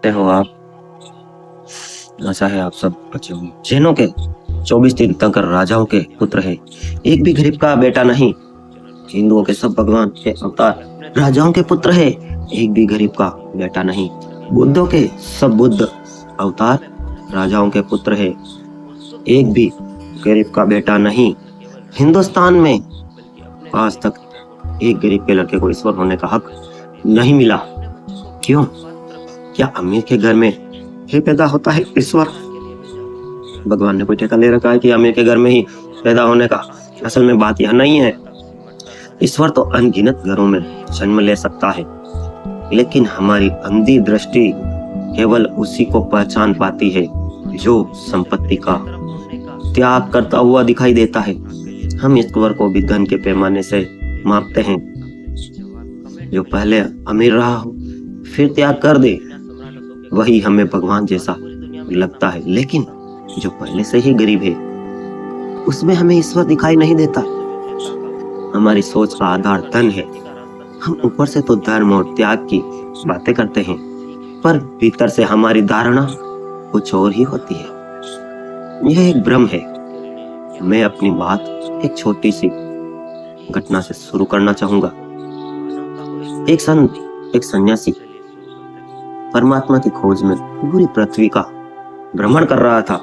सकते हो आप। आशा है आप सब अच्छे होंगे। जैनों के 24 तीर्थंकर राजाओं के पुत्र है, एक भी गरीब का बेटा नहीं। हिंदुओं के सब भगवान के अवतार राजाओं के पुत्र है, एक भी गरीब का बेटा नहीं। बुद्धों के सब बुद्ध अवतार राजाओं के पुत्र है, एक भी गरीब का बेटा नहीं। हिंदुस्तान में आज तक एक गरीब के लड़के को ईश्वर होने का हक नहीं मिला। क्यों? क्या अमीर के घर में ही पैदा होता है ईश्वर? भगवान ने कोई ठेका ले रखा है कि अमीर के घर में ही पैदा होने का? असल में बात यह नहीं है। ईश्वर तो अनगिनत घरों में जन्म ले सकता है, लेकिन हमारी अंधी दृष्टि केवल उसी को पहचान पाती है जो संपत्ति का त्याग करता हुआ दिखाई देता है। हम ईश्वर को भी धन के पैमाने से मापते हैं। जो पहले अमीर रहा हो फिर त्याग कर दे, वही हमें भगवान जैसा लगता है। लेकिन जो पहले से ही गरीब है उसमें हमें ईश्वर दिखाई नहीं देता। हमारी सोच का आधार धन है। हम ऊपर से तो धर्म और त्याग की बातें करते हैं, पर भीतर से हमारी धारणा कुछ और ही होती है। यह एक भ्रम है। मैं अपनी बात एक छोटी सी घटना से शुरू करना चाहूंगा। एक संत, एक सन्यासी परमात्मा की खोज में पूरी पृथ्वी का भ्रमण कर रहा था।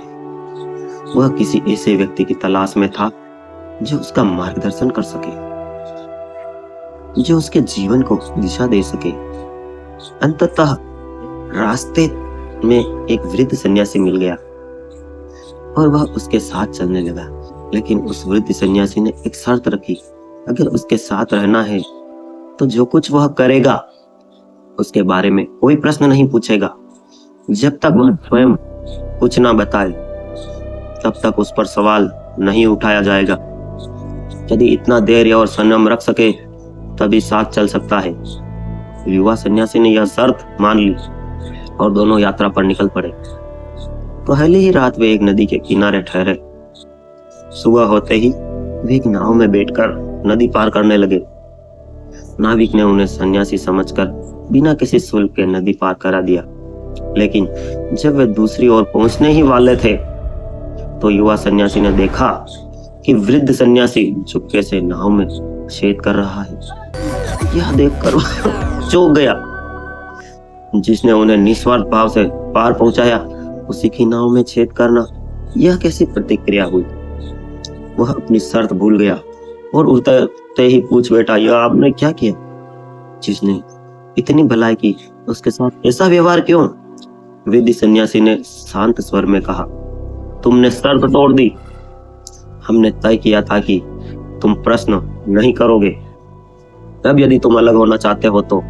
वह किसी ऐसे व्यक्ति की तलाश में था जो उसका मार्गदर्शन कर सके, जो उसके जीवन को दिशा दे सके। अंततः रास्ते में एक वृद्ध सन्यासी मिल गया और वह उसके साथ चलने लगा। लेकिन उस वृद्ध सन्यासी ने एक शर्त रखी, अगर उसके साथ रहना है तो जो कुछ वह करेगा उसके बारे में कोई प्रश्न नहीं पूछेगा। जब तक वह स्वयं कुछ ना बताए तब तक उस पर सवाल नहीं उठाया जाएगा। यदि इतना धैर्य और संयम रख सके तभी साथ चल सकता है। युवा सन्यासी ने यह शर्त मान ली और दोनों यात्रा पर निकल पड़े। पहली ही रात वे एक नदी के किनारे ठहरे। सुबह होते ही वे एक नाव में बैठकर नदी पार करने लगे। नाविक ने उन्हें सन्यासी समझकर बिना किसी शुल्क के नदी पार करा दिया। लेकिन जब वे दूसरी ओर पहुंचने ही वाले थे तो युवा सन्यासी ने देखा कि वृद्ध सन्यासी चुपके से नाव में छेद कर रहा है। यह देखकर चौंक गया। जिसने उन्हें निस्वार्थ भाव से पार पहुंचाया उसी की नाव में छेद करना, यह कैसी प्रतिक्रिया हुई? वह अपनी शर्त भूल गया और उतरते ही पूछ बैठा, यह आपने क्या किया? जिसने इतनी भलाई की उसके साथ ऐसा व्यवहार क्यों? वृद्ध सन्यासी ने शांत स्वर में कहा, तुमने शर्त तोड़ दी। हमने तय किया था कि तुम प्रश्न नहीं करोगे। अब यदि तुम अलग होना चाहते हो तो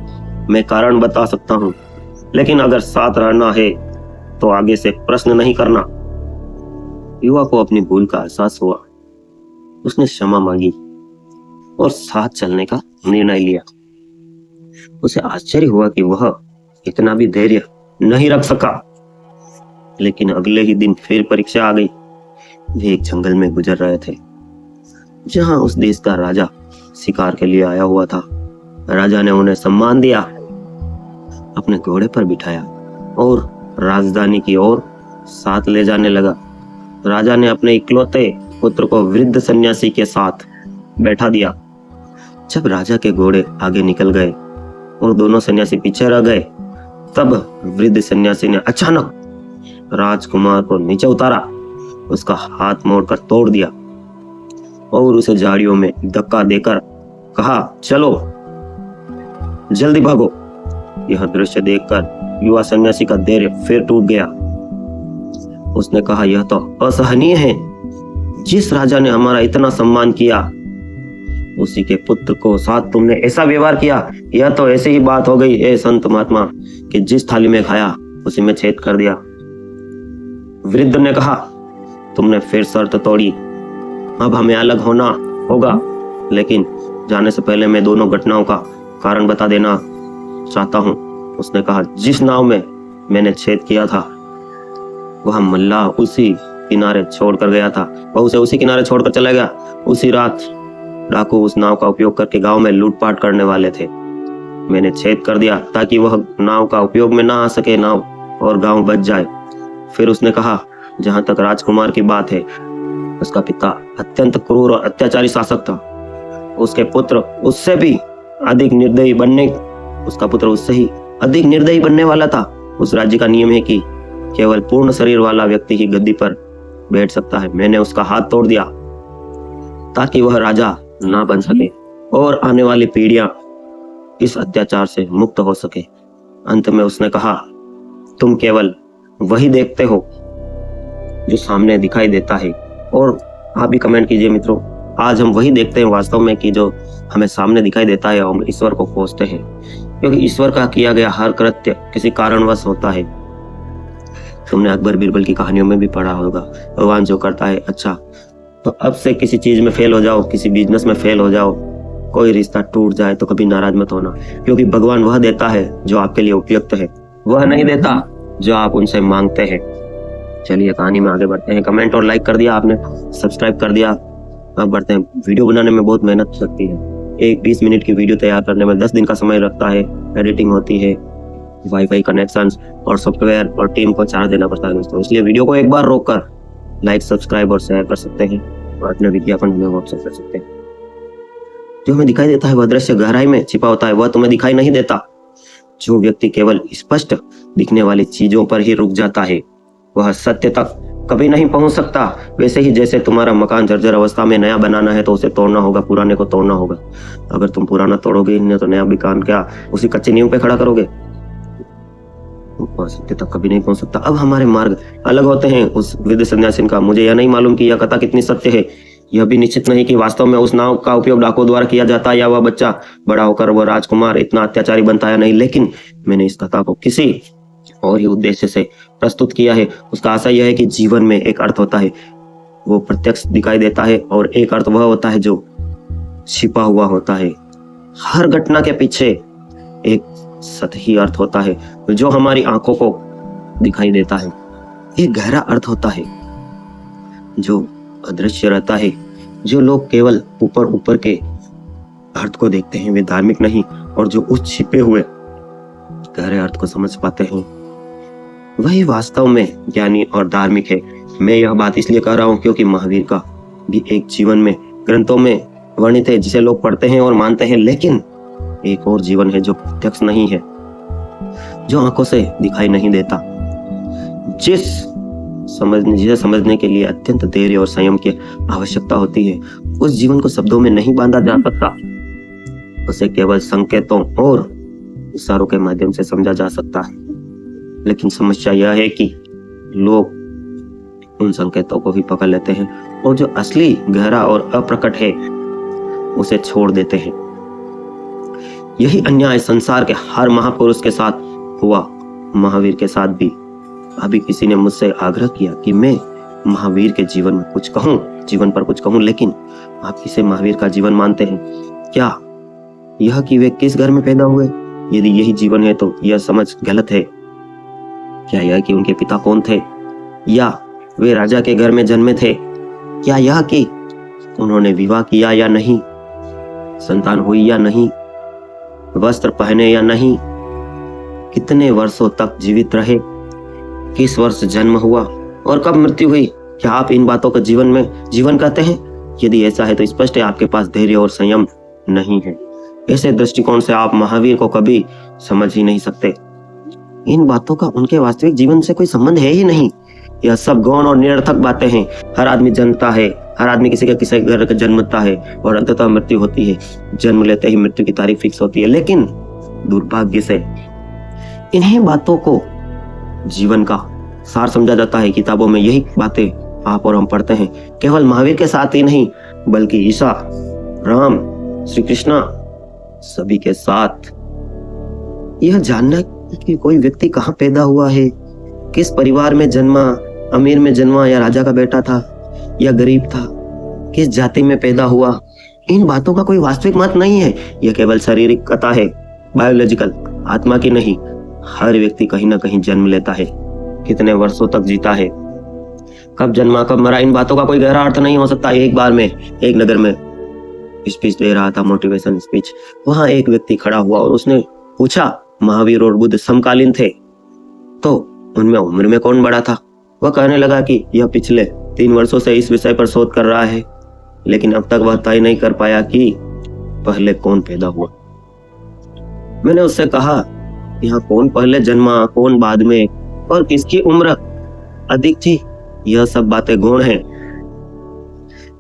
मैं कारण बता सकता हूँ, लेकिन अगर साथ रहना है तो आगे से प्रश्न नहीं करना। युवा को अपनी भूल का एहसास हुआ। उसने क्षमा मांगी और साथ चलने का निर्णय लिया। उसे आश्चर्य हुआ कि वह इतना भी धैर्य नहीं रख सका। लेकिन अगले ही दिन फिर परीक्षा आ गई। वे एक जंगल में गुजर रहे थे जहां उस देश का राजा शिकार के लिए आया हुआ था। राजा ने उन्हें सम्मान दिया, अपने घोड़े पर बिठाया और राजधानी की ओर साथ ले जाने लगा। राजा ने अपने इकलौते पुत्र को वृद्ध सन्यासी के साथ बैठा दिया। जब राजा के घोड़े आगे निकल गए और दोनों सन्यासी पीछे रह गए, तब वृद्ध सन्यासी ने अचानक राजकुमार को नीचे उतारा, उसका हाथ मोड़कर तोड़ दिया और उसे झाड़ियों में धक्का देकर कहा, चलो जल्दी भागो। यह दृश्य देखकर युवा सन्यासी का धैर्य फिर टूट गया। उसने कहा, यह तो असहनीय है। जिस राजा ने हमारा इतना सम्मान किया उसी के पुत्र को साथ तुमने ऐसा व्यवहार किया। यह तो ऐसी ही बात हो गई ए संत महात्मा कि जिस थाली में खाया उसी में छेद कर दिया। वृद्ध ने कहा, तुमने फिर शर्त तोड़ी। अब हमें अलग होना होगा, लेकिन जाने से पहले मैं दोनों घटनाओं का कारण बता देना चाहता हूँ। उसने कहा, जिस नाव में मैंने छेद किया था वह मल्लाह उसी किनारे छोड़कर गया था। वह उसे उसी किनारे छोड़कर चला गया। उसी रात डाकू उस नाव का उपयोग करके गांव में लूटपाट करने वाले थे। मैंने छेद कर दिया ताकि वह नाव का उपयोग में ना आ सके। नाव और गांव बच जाए। फिर उसने कहा, जहां तक राजकुमार की बात है, उसका पिता अत्यंत क्रूर और अत्याचारी शासक था। उसके पुत्र उससे भी अधिक निर्दयी बनने उसका पुत्र उससे ही अधिक निर्दयी बनने वाला था। उस राज्य का नियम है कि केवल पूर्ण शरीर वाला व्यक्ति ही गद्दी पर बैठ सकता है। मैंने उसका हाथ तोड़ दिया ताकि वह राजा ना बन सके और आने वाली पीढ़ियां इस अत्याचार से मुक्त हो सके। अंत में उसने कहा, तुम केवल वही देखते हो जो सामने दिखाई देता है। और आप भी कमेंट कीजिए मित्रों, आज हम वही देखते हैं वास्तव में कि जो हमें सामने दिखाई देता है, हम ईश्वर को खोजते हैं, क्योंकि ईश्वर का किया गया हर कृत्य किसी कारणवश होता है। तुमने अकबर बीरबल की कहानियों में भी पढ़ा होगा, भगवान जो करता है अच्छा। तो अब से किसी चीज में फेल हो जाओ, किसी बिजनेस में फेल हो जाओ, कोई रिश्ता टूट जाए तो कभी नाराज मत होना, क्योंकि भगवान वह देता है जो आपके लिए उपयुक्त है, वह नहीं देता जो आप उनसे मांगते हैं। चलिए कहानी में आगे बढ़ते हैं। कमेंट और लाइक कर दिया आपने, सब्सक्राइब कर दिया। अब बढ़ते हैं। वीडियो बनाने में बहुत मेहनत लगती है। एक 20 मिनट की वीडियो तैयार करने में 10 दिन का समय लगता है। एडिटिंग होती है, वाईफाई कनेक्शन और सॉफ्टवेयर और टीम को चार्ज देना पड़ता है दोस्तों। इसलिए वीडियो को एक बार रोककर लाइक, सब्सक्राइब और शेयर कर सकते हैं और अपने विज्ञापन हमें व्हाट्सएप कर सकते हैं। जो हमें दिखाई देता है वह दृश्य गहराई में छिपा होता है, वह तुम्हें दिखाई नहीं देता। जो व्यक्ति केवल स्पष्ट दिखने वाली चीजों पर ही रुक जाता है, वह सत्य तक कभी नहीं पहुंच सकता। वैसे ही जैसे तुम्हारा मकान जर्जर अवस्था में नया बनाना है तो उसे तोड़ना होगा, पुराने को तोड़ना होगा। अगर तुम पुराना तोड़ोगे नहीं तो नया मकान क्या उसी कच्ची नींव पे खड़ा करोगे? सत्य तक कभी नहीं पहुंच सकता। अब हमारे मार्ग अलग होते हैं उस वृद्ध सन्यासी का। मुझे यह नहीं मालूम कि यह कथा कितनी सत्य है। यह भी निश्चित नहीं कि वास्तव में उस नाव का उपयोग डाकुओं द्वारा किया जाता है या वह बच्चा बड़ा होकर वह राजकुमार इतना अत्याचारी बनता है नहीं। लेकिन मैंने इस कथा को किसी और ही उद्देश्य से प्रस्तुत किया है। उसका आशय यह है कि जीवन में एक अर्थ होता है, वो प्रत्यक्ष दिखाई देता है, और एक अर्थ वह होता है जो छिपा हुआ होता है। हर घटना के पीछे एक सतही अर्थ होता है जो हमारी आंखों को दिखाई देता है। एक गहरा अर्थ होता है जो अदृश्य रहता है। जो लोग केवल ऊपर ऊपर के अर्थ को देखते हैं वे धार्मिक नहीं, और जो उस छिपे हुए गहरे अर्थ को समझ पाते हैं वही वास्तव में ज्ञानी और धार्मिक है। मैं यह बात इसलिए कह रहा हूं क्योंकि महावीर का भी एक जीवन में ग्रंथों में वर्णित है जिसे लोग पढ़ते हैं और मानते हैं, लेकिन एक और जीवन है जो प्रत्यक्ष नहीं है, जो आंखों से दिखाई नहीं देता, जिसे समझने के लिए अत्यंत धैर्य और संयम की आवश्यकता होती है। उस जीवन को शब्दों में नहीं बांधा जा सकता, उसे केवल संकेतों और इशारों के माध्यम से समझा जा सकता है। लेकिन समस्या यह है कि लोग उन संकेतों को भी पकड़ लेते हैं और जो असली गहरा और अप्रकट है उसे छोड़ देते हैं। यही अन्याय संसार के हर महापुरुष के साथ हुआ, महावीर के साथ भी। अभी किसी ने मुझसे आग्रह किया कि मैं महावीर के जीवन में कुछ कहूं, जीवन पर कुछ कहूं, लेकिन आप किसे महावीर का जीवन मानते हैं? क्या यह कि वे किस घर में पैदा हुए? यदि यही जीवन है तो यह समझ गलत है। क्या यह कि उनके पिता कौन थे, या वे राजा के घर में जन्मे थे? क्या यह कि उन्होंने विवाह किया या नहीं, संतान हुई या नहीं, वस्त्र पहने या नहीं, कितने वर्षों तक जीवित रहे, किस वर्ष जन्म हुआ और कब मृत्यु हुई? क्या आप इन बातों को जीवन कहते हैं? यदि ऐसा है तो स्पष्ट है आपके पास धैर्य और संयम नहीं है। ऐसे दृष्टिकोण से आप महावीर को कभी समझ ही नहीं सकते। इन बातों का उनके वास्तविक जीवन से कोई संबंध है ही नहीं। यह सब गौण और निरर्थक बातें हैं। हर आदमी जन्मता है, हर आदमी किसी घर का जन्मता है और अंततः मृत्यु होती है। जन्म लेते ही मृत्यु की तारीख फिक्स होती है, लेकिन दुर्भाग्य से इन्हीं बातों को जीवन का सार समझा जाता है। किताबों में यही बातें आप और हम पढ़ते हैं, केवल महावीर के साथ ही नहीं बल्कि ईसा, राम, श्री कृष्णा सभी के साथ। यह जानना कि कोई व्यक्ति कहाँ पैदा हुआ है, किस परिवार में जन्मा, अमीर में जन्मा या राजा का बेटा था या गरीब था, किस जाति में पैदा हुआ, इन बातों का कोई वास्तविक मत नहीं है। यह केवल शारीरिक कथा है, बायोलॉजिकल, आत्मा की नहीं। हर व्यक्ति कहीं ना कहीं जन्म लेता है, कितने वर्षों तक जीता है, कब जन्मा कब मरा, इन बातों का कोई गहरा अर्थ नहीं हो सकता। एक बार में एक नगर में स्पीच दे रहा था, मोटिवेशन स्पीच। वहां एक व्यक्ति खड़ा हुआ और उसने पूछा, महावीर और बुद्ध समकालीन थे तो उनमें उम्र में कौन बड़ा था। वह कहने लगा कि यह पिछले 3 वर्षों से इस विषय पर शोध कर रहा है, लेकिन अब तक वह तय नहीं कर पाया कि पहले कौन पैदा हुआ। मैंने उससे कहा, यहाँ कौन पहले जन्मा, कौन बाद में, और किसकी उम्र अधिक थी, यह सब बातें गौण हैं।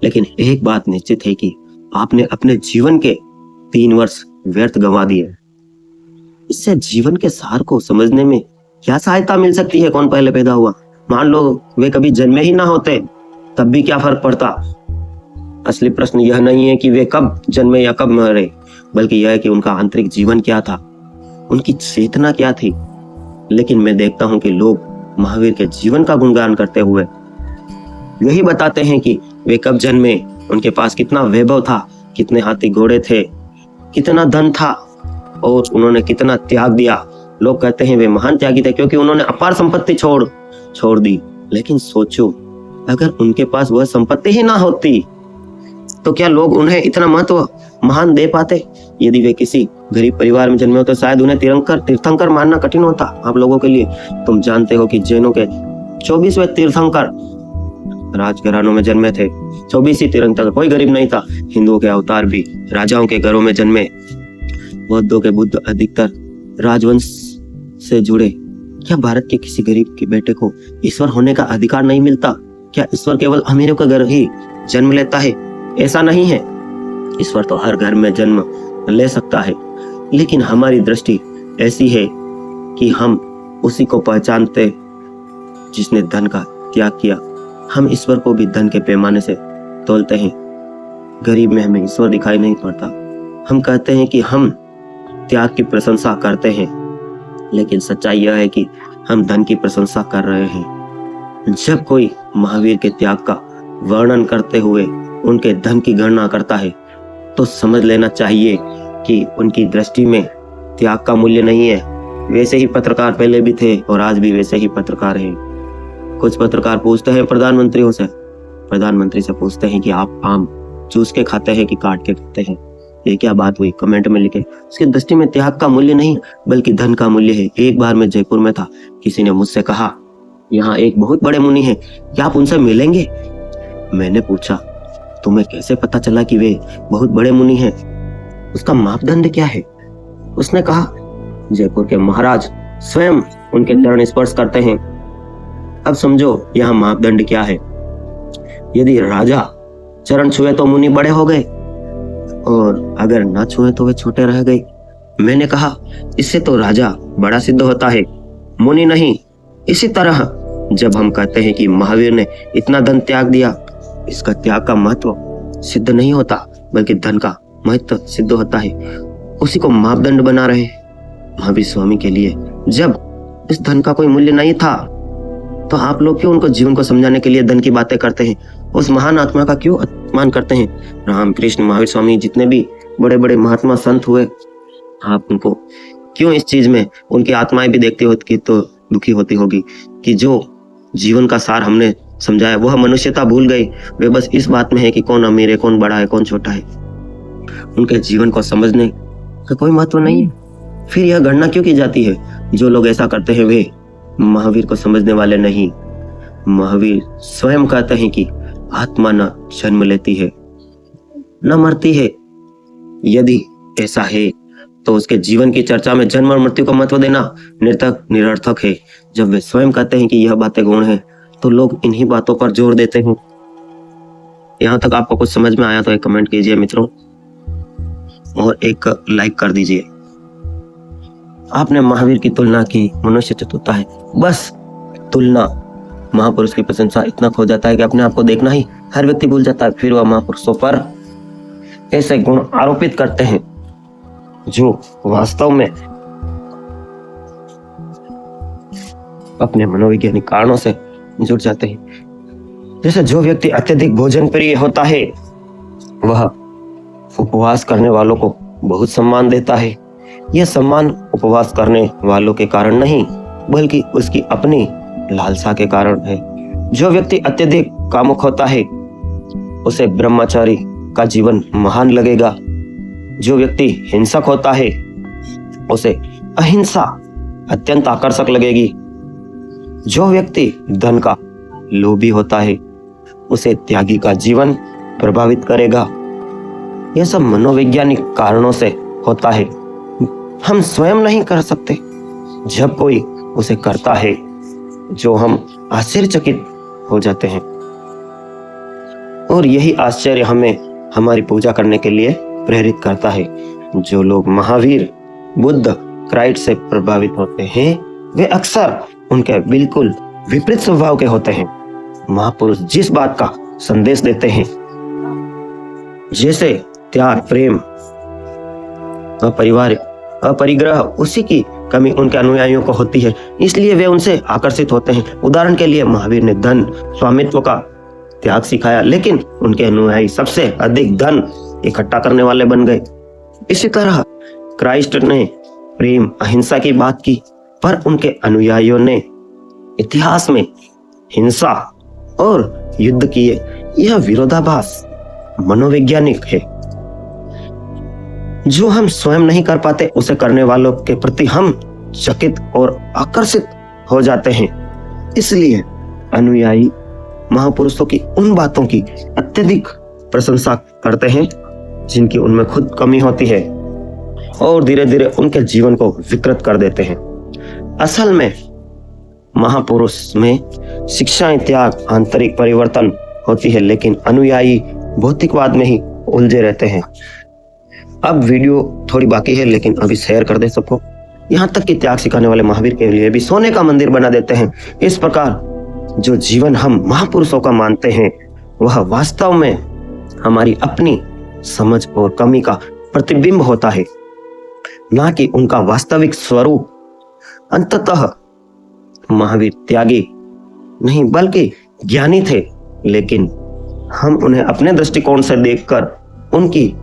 लेकिन एक बात निश्चित है कि आपने अपने जीवन के 3 वर्ष व्यर्थ गंवा दिए। इससे जीवन के सार को समझने में क्या सहायता मिल सकती है? कौन पहले पैदा हुआ? मान लो वे कभी जन्मे ही ना होते, तब भी क्या फर्क पड़ता? असली प्रश्न यह नहीं है कि वे कब जन्मे या कब मरे, बल्कि यह है कि उनका आंतरिक जीवन क्या था, उनकी चेतना क्या थी। लेकिन मैं देखता हूं कि लोग महावीर के जीवन का गुणगान करते हुए यही बताते हैं कि वे कब जन्मे, उनके पास कितना वैभव था, कितने हाथी घोड़े थे, कितना धन था और उन्होंने कितना त्याग दिया। लोग कहते हैं वे महान त्यागी थे क्योंकि उन्होंने अपार संपत्ति छोड़ दी। लेकिन सोचो, अगर उनके पास वह संपत्ति ही ना होती तो क्या लोग उन्हें इतना महत्व महान दे पाते? यदि वे किसी गरीब परिवार में जन्मे हो तो शायद उन्हें तीर्थंकर मानना कठिन होता आप लोगों के लिए। तुम जानते हो कि जैनों के 24वें तीर्थंकर राजघरानों में जन्मे थे। 24 ही तीर्थंकर, कोई गरीब नहीं था। हिंदुओं के अवतार भी राजाओं के घरों में जन्मे। बौद्धों के बुद्ध अधिकतर राजवंश से जुड़े। क्या भारत के किसी गरीब के बेटे को ईश्वर होने का अधिकार नहीं मिलता? क्या ईश्वर केवल अमीरों के घर ही जन्म लेता है? ऐसा नहीं है। ईश्वर तो हर घर में जन्म ले सकता है, लेकिन हमारी दृष्टि ऐसी है कि हम उसी को पहचानते जिसने धन का त्याग किया। हम ईश्वर को भी धन के पैमाने से तोलते हैं। गरीब में हमें ईश्वर दिखाई नहीं पड़ता। हम कहते हैं कि हम त्याग की प्रशंसा करते हैं, लेकिन सच्चाई यह है कि हम धन की प्रशंसा कर रहे हैं। जब कोई महावीर के त्याग का वर्णन करते हुए उनके धन की गणना करता है तो समझ लेना चाहिए कि उनकी दृष्टि में त्याग का मूल्य नहीं है। वैसे ही पत्रकार पहले भी थे और आज भी वैसे ही पत्रकार हैं। कुछ पत्रकार पूछते हैं प्रधानमंत्री से पूछते हैं कि आप आम चूस के खाते हैं कि काट के खाते हैं? ये क्या बात हुई? कमेंट में लिखे। उसकी दृष्टि में त्याग का मूल्य नहीं बल्कि धन का मूल्य है। एक बार मैं जयपुर में था, किसी ने मुझसे कहा, यहाँ एक बहुत बड़े मुनि हैं, क्या आप उनसे मिलेंगे? मैंने पूछा, तुम्हें कैसे पता चला कि वे बहुत बड़े मुनि हैं? उसका मापदंड क्या है? उसने कहा, जयपुर के महाराज स्वयं उनके चरण स्पर्श करते हैं। अब समझो यहाँ मापदंड क्या है। यदि राजा चरण छुए तो मुनि बड़े हो गए और अगर ना छुए तो वे छोटे रह गए। मैंने कहा, इससे तो राजा बड़ा सिद्ध होता है, मुनि नहीं। इसी तरह जब हम कहते हैं कि महावीर ने इतना धन त्याग दिया, इसका त्याग का महत्व सिद्ध नहीं होता बल्कि धन का महत्व सिद्ध होता है। उसी को मापदंड बना रहे महावीर स्वामी के लिए। जब इस धन का कोई मूल्य नहीं था तो आप लोग क्यों उनको जीवन को समझाने के लिए धन की बातें करते हैं? उस महान आत्मा का क्यों अपमान करते हैं? राम कृष्ण महावीर स्वामी जितने भी बड़े बड़े महात्मा संत हुए, आप उनको क्यों इस चीज में, उनकी आत्माएं भी देखती होती तो दुखी होती होगी कि जो जीवन का सार हमने समझाया वह मनुष्यता भूल गई। वे बस इस बात में है कि कौन अमीर है, कौन बड़ा है, कौन छोटा है। उनके जीवन को समझने का कोई महत्व नहीं है। फिर यह गणना क्यों की जाती है? जो लोग ऐसा करते हैं वे महावीर को समझने वाले नहीं। महावीर स्वयं कहते हैं कि आत्मा न जन्म लेती है न मरती है। यदि ऐसा है तो उसके जीवन की चर्चा में जन्म और मृत्यु को महत्व देना निरर्थक है। जब वे स्वयं कहते हैं कि यह बातें गौण हैं तो लोग इन्हीं बातों पर जोर देते हैं। यहाँ तक आपको कुछ समझ में आया तो एक कमेंट कीजिए मित्रों और एक लाइक कर दीजिए। आपने महावीर की तुलना की, मनुष्य चतुरता है, बस तुलना। महापुरुष की प्रशंसा इतना खो जाता है कि अपने आप को देखना ही हर व्यक्ति भूल जाता है। फिर वह महापुरुषों पर ऐसे गुण आरोपित करते हैं जो वास्तव में अपने मनोवैज्ञानिक कारणों से जुड़ जाते हैं। जैसे जो व्यक्ति अत्यधिक भोजन प्रिय होता है वह उपवास करने वालों को बहुत सम्मान देता है। यह सम्मान उपवास करने वालों के कारण नहीं बल्कि उसकी अपनी लालसा के कारण है। जो व्यक्ति अत्यधिक कामुक होता है उसे ब्रह्मचारी का जीवन महान लगेगा। जो व्यक्ति हिंसक होता है उसे अहिंसा अत्यंत आकर्षक लगेगी। जो व्यक्ति धन का लोभी होता है उसे त्यागी का जीवन प्रभावित करेगा। यह सब मनोवैज्ञानिक कारणों से होता है, हम स्वयं नहीं कर सकते। जब कोई उसे करता है जो हम आश्चर्यचकित हो जाते हैं, और यही आश्चर्य हमें हमारी पूजा करने के लिए प्रेरित करता है। जो लोग महावीर, बुद्ध, क्राइस्ट से प्रभावित होते हैं वे अक्सर उनके बिल्कुल विपरीत स्वभाव के होते हैं। महापुरुष जिस बात का संदेश देते हैं, जैसे त्याग, प्रेम, अपरिग्रह, उसी की कमी उनके अनुयायियों को होती है, इसलिए वे उनसे आकर्षित होते हैं। उदाहरण के लिए महावीर ने धन, स्वामित्व का त्याग सिखाया, लेकिन उनके अनुयायी सबसे अधिक धन इकट्ठा करने वाले बन गए। इसी तरह क्राइस्ट ने प्रेम, अहिंसा की बात की, पर उनके अनुयायियों ने इतिहास में हिंसा और युद्ध किए। यह विरोधाभास मनोवैज्ञानिक है। जो हम स्वयं नहीं कर पाते उसे करने वालों के प्रति हम चकित और आकर्षित हो जाते हैं। इसलिए अनुयायी महापुरुषों की उन बातों की अत्यधिक प्रशंसा करते हैं जिनकी उनमें खुद कमी होती है, और धीरे धीरे उनके जीवन को विकृत कर देते हैं। असल में महापुरुष में शिक्षाएं, त्याग, आंतरिक परिवर्तन होती है, लेकिन अनुयायी भौतिकवाद में ही उलझे रहते हैं। अब वीडियो थोड़ी बाकी है, लेकिन अभी शेयर कर दे सबको। यहाँ तक कि त्याग सिखाने वाले महावीर के लिए भी सोने का मंदिर बना देते हैं। इस प्रकार जो जीवन हम महापुरुषों का मानते हैं वह वास्तव में हमारी अपनी समझ और कमी का प्रतिबिंब होता है, ना कि उनका वास्तविक स्वरूप। अंततः महावीर त्यागी नहीं बल्कि ज्ञानी थे, लेकिन हम उन्हें अपने दृष्टिकोण से देखकर उनकी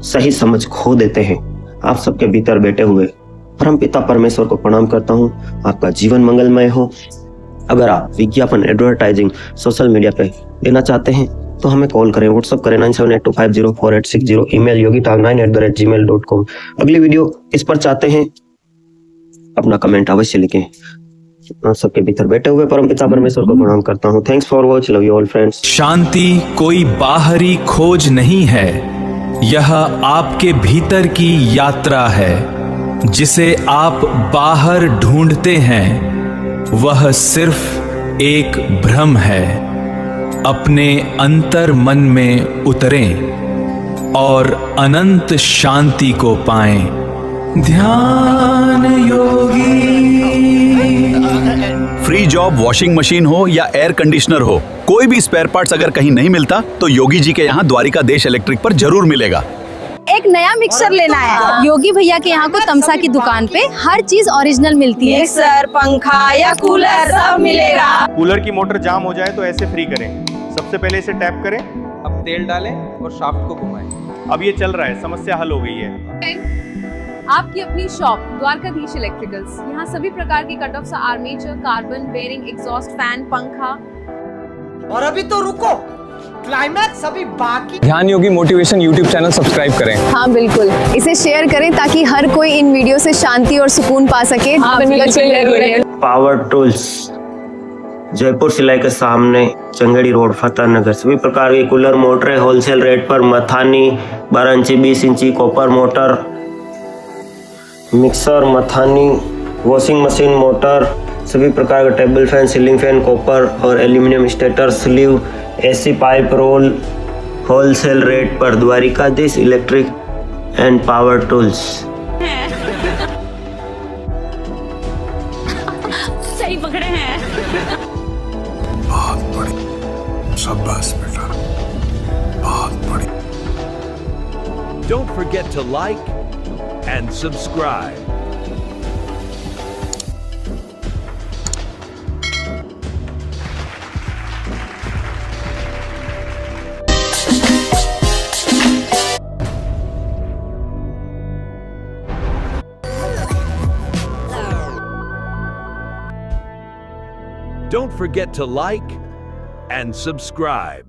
सही समझ खो देते हैं। आप सबके भीतर बैठे हुए परमपिता परमेश्वर को प्रणाम करता हूँ। आपका जीवन मंगलमय हो। अगर आप विज्ञापन, एडवर्टाइजिंग सोशल मीडिया पे देना चाहते हैं तो हमें कॉल करें, व्हाट्सएप करें 9782504860, ईमेल yogitag9@gmail.com। अगली वीडियो इस पर चाहते हैं, अपना कमेंट अवश्य लिखें। आप सबके भीतर बैठे हुए परमपिता परमेश्वर को प्रणाम करता हूँ। Thanks for watch, love you all friends. शांति कोई बाहरी खोज नहीं है, यह आपके भीतर की यात्रा है। जिसे आप बाहर ढूंढते हैं वह सिर्फ एक भ्रम है। अपने अंतर मन में उतरें और अनंत शांति को पाएं। ध्यान योगी। फ्री जॉब वॉशिंग मशीन हो या एयर कंडीशनर हो, कोई भी स्पेयर पार्ट्स अगर कहीं नहीं मिलता तो योगी जी के यहाँ द्वारिका देश इलेक्ट्रिक पर जरूर मिलेगा। एक नया मिक्सर लेना है, योगी भैया के यहाँ को तमसा की दुकान पे हर चीज ओरिजिनल मिलती है। मिक्सर, पंखा या कूलर सब मिलेगा। कूलर की मोटर जाम हो जाए तो ऐसे फ्री करें। सबसे पहले इसे टैप करें, अब तेल डालें और शाफ्ट को घुमाएं। अब ये चल रहा है, समस्या हल हो गई है। आपकी अपनी शॉप द्वारकाधीश इलेक्ट्रिकल्स। यहाँ सभी प्रकार के cut off, armature, carbon, bearing, exhaust fan, पंखा। और अभी तो रुको, क्लाइमैक्स अभी बाकी। Dhyan Yogi motivation YouTube channel subscribe करें। हाँ बिल्कुल, इसे शेयर करें ताकि हर कोई इन वीडियो से शांति और सुकून पा सके। पावर टूल्स, जयपुर सिलाई के सामने, चंगेड़ी रोड, फतेह नगर। सभी प्रकार की कूलर, मोटरें होलसेल रेट पर। मथानी 12 इंची, 20 इंची कॉपर मोटर, मिक्सर, मथानी, वॉशिंग मशीन, मोटर, सभी प्रकार के table fan, ceiling fan, copper और aluminium stator, sleeve, AC pipe, roll, wholesale rate पर। Dwarikadhish Electric and Power Tools. सही पकड़े हैं। बहुत बड़ी, शाबाश बेटा, बहुत बड़ी। Don't forget to like and subscribe. Don't forget to like and subscribe.